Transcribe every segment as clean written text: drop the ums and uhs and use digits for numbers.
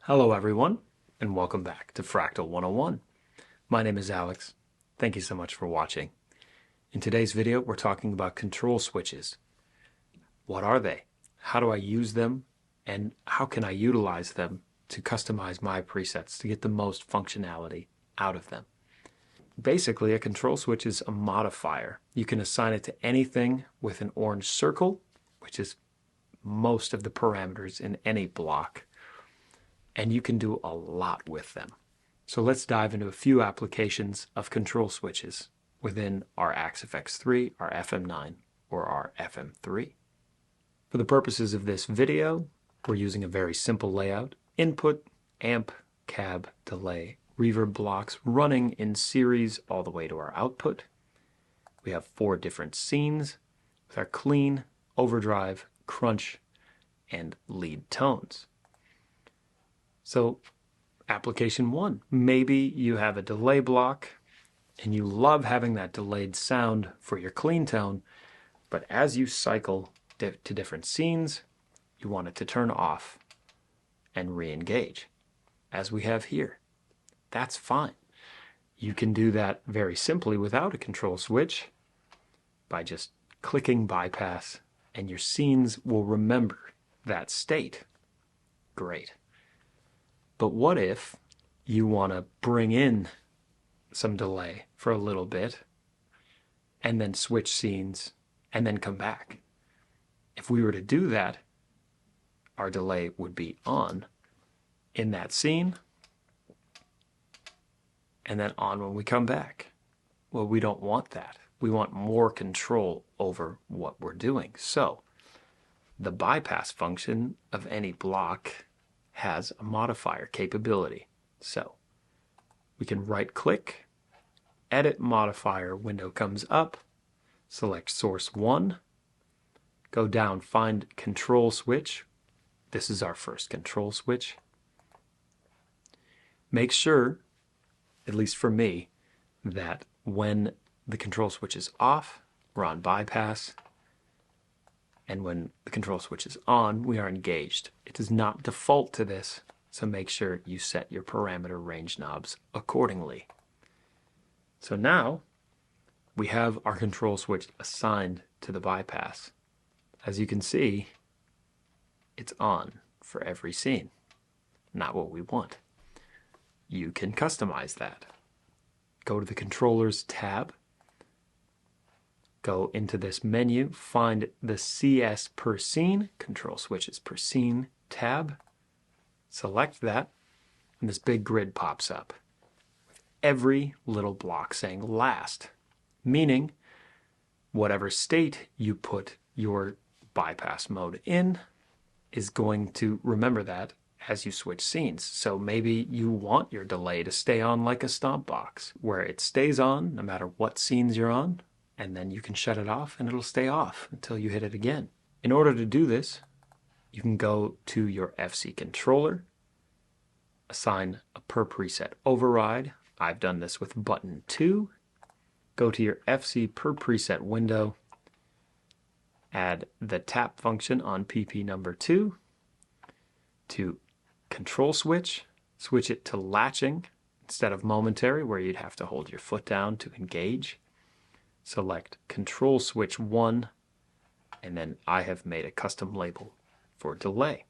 Hello everyone, and welcome back to Fractal 101. My name is Alex. Thank you so much for watching. In today's video, we're talking about control switches. What are they? How do I use them? And how can I utilize them to customize my presets to get the most functionality out of them? Basically, a control switch is a modifier. You can assign it to anything with an orange circle, which is most of the parameters in any block. And you can do a lot with them. So let's dive into a few applications of control switches within our AxeFX3, our FM9, or our FM3. For the purposes of this video, we're using a very simple layout: input, amp, cab, delay, reverb blocks running in series all the way to our output. We have 4 different scenes with our clean, overdrive, crunch, and lead tones. So, application 1, maybe you have a delay block and you love having that delayed sound for your clean tone, but as you cycle to different scenes, you want it to turn off and re-engage, as we have here. That's fine. You can do that very simply without a control switch by just clicking bypass, and your scenes will remember that state. Great. But what if you want to bring in some delay for a little bit and then switch scenes and then come back? If we were to do that, our delay would be on in that scene and then on when we come back. Well, we don't want that. We want more control over what we're doing. So the bypass function of any block has a modifier capability. So we can right click, edit modifier window comes up, select source 1, go down, find control switch. This is our first control switch. Make sure, at least for me, that when the control switch is off, we're on bypass, and when the control switch is on, we are engaged. It does not default to this, so make sure you set your parameter range knobs accordingly. So now we have our control switch assigned to the bypass. As you can see, it's on for every scene. Not what we want. You can customize that. Go to the Controllers tab. Go into this menu, find the CS per scene, control switches per scene tab, select that, and this big grid pops up with every little block saying last, meaning whatever state you put your bypass mode in is going to remember that as you switch scenes. So maybe you want your delay to stay on like a stomp box, where it stays on no matter what scenes you're on, and then you can shut it off and it'll stay off until you hit it again. In order to do this, you can go to your FC controller, assign a per preset override. I've done this with button 2. Go to your FC per preset window, add the tap function on PP number 2 to control switch, switch it to latching instead of momentary, where you'd have to hold your foot down to engage. Select control switch 1, and then I have made a custom label for delay.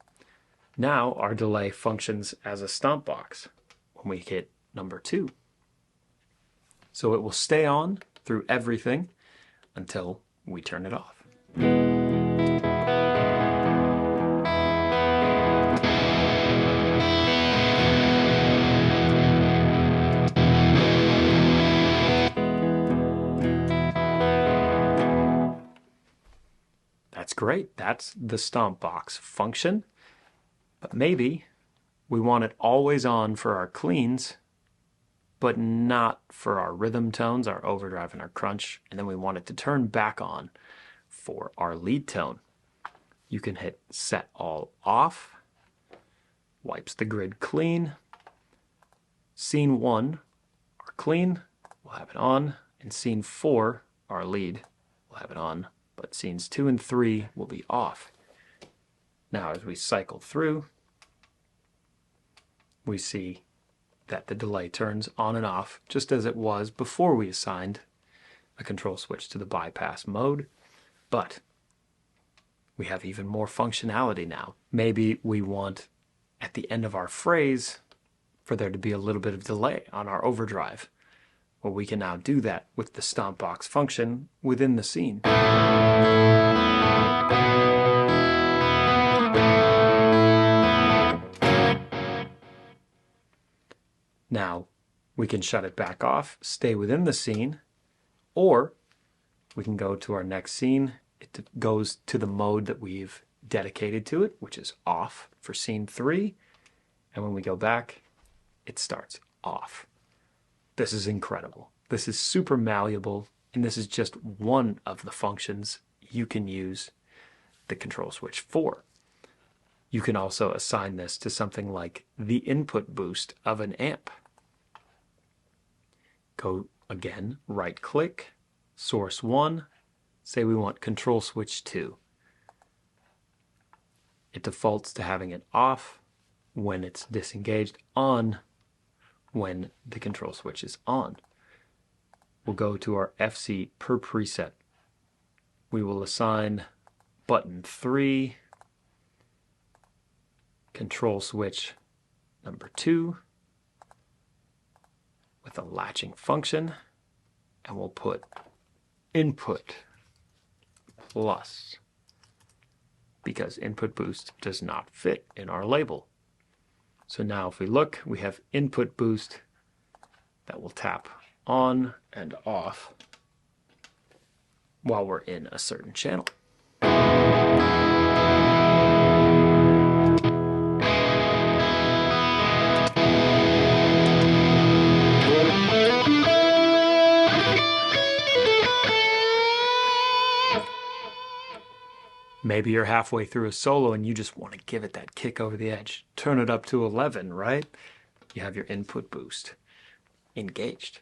Now our delay functions as a stomp box when we hit number 2. So it will stay on through everything until we turn it off. That's great. That's the stomp box function. But maybe we want it always on for our cleans, but not for our rhythm tones, our overdrive and our crunch, and then we want it to turn back on for our lead tone. You can hit set all off, wipes the grid clean. Scene 1, our clean, we'll have it on, and scene 4, our lead, we'll have it on, but scenes 2 and 3 will be off. Now as we cycle through, we see that the delay turns on and off just as it was before we assigned a control switch to the bypass mode. But we have even more functionality now. Maybe we want at the end of our phrase for there to be a little bit of delay on our overdrive. Well, we can now do that with the stomp box function within the scene. Now, we can shut it back off, stay within the scene, or we can go to our next scene. It goes to the mode that we've dedicated to it, which is off for scene 3. And when we go back, it starts off. This is incredible. This is super malleable, and this is just one of the functions you can use the control switch for. You can also assign this to something like the input boost of an amp. Go again, right click, source 1, say we want control switch 2. It defaults to having it off when it's disengaged, on when the control switch is on. We'll go to our FC per preset. We will assign button 3, control switch number 2 with a latching function, and we'll put input plus, because input boost does not fit in our label. So now if we look, we have input boost that will tap on and off while we're in a certain channel. Maybe you're halfway through a solo and you just want to give it that kick over the edge. Turn it up to 11, right? You have your input boost engaged.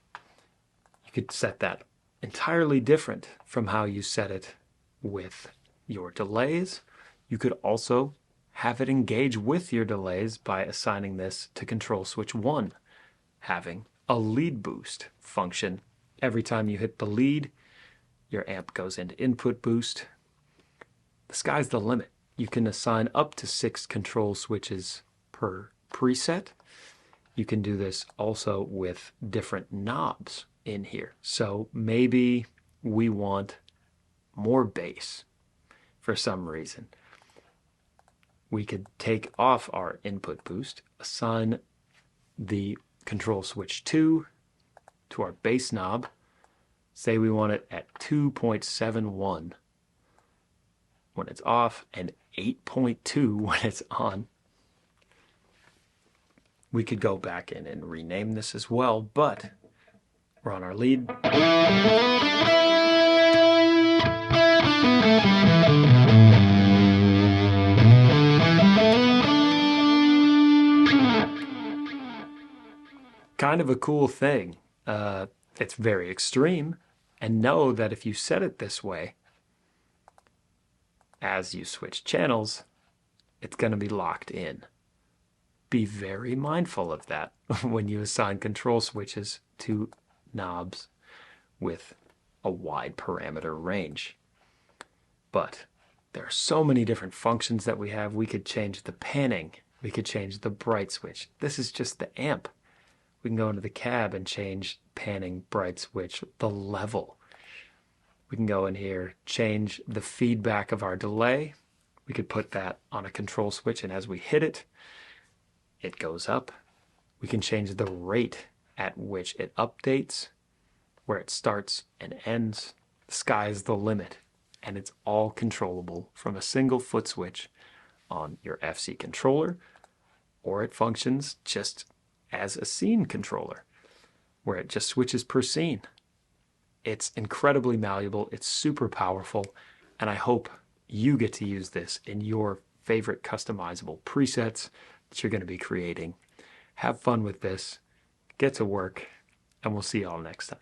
You could set that entirely different from how you set it with your delays. You could also have it engage with your delays by assigning this to control switch 1, having a lead boost function. Every time you hit the lead, your amp goes into input boost. The sky's the limit. You can assign up to 6 control switches per preset. You can do this also with different knobs in here. So maybe we want more bass for some reason. We could take off our input boost, assign the control switch 2 to our bass knob. Say we want it at 2.71 when it's off and 8.2 when it's on. We could go back in and rename this as well, but we're on our lead. Kind of a cool thing. It's very extreme, and know that if you set it this way, as you switch channels, it's going to be locked in. Be very mindful of that when you assign control switches to knobs with a wide parameter range. But there are so many different functions that we have. We could change the panning. We could change the bright switch. This is just the amp. We can go into the cab and change panning, bright switch, the level. We can go in here, change the feedback of our delay. We could put that on a control switch, and as we hit it, it goes up. We can change the rate at which it updates, where it starts and ends. The sky's the limit, and it's all controllable from a single foot switch on your FC controller, or it functions just as a scene controller, where it just switches per scene. It's incredibly malleable, it's super powerful, and I hope you get to use this in your favorite customizable presets that you're going to be creating. Have fun with this, get to work, and we'll see you all next time.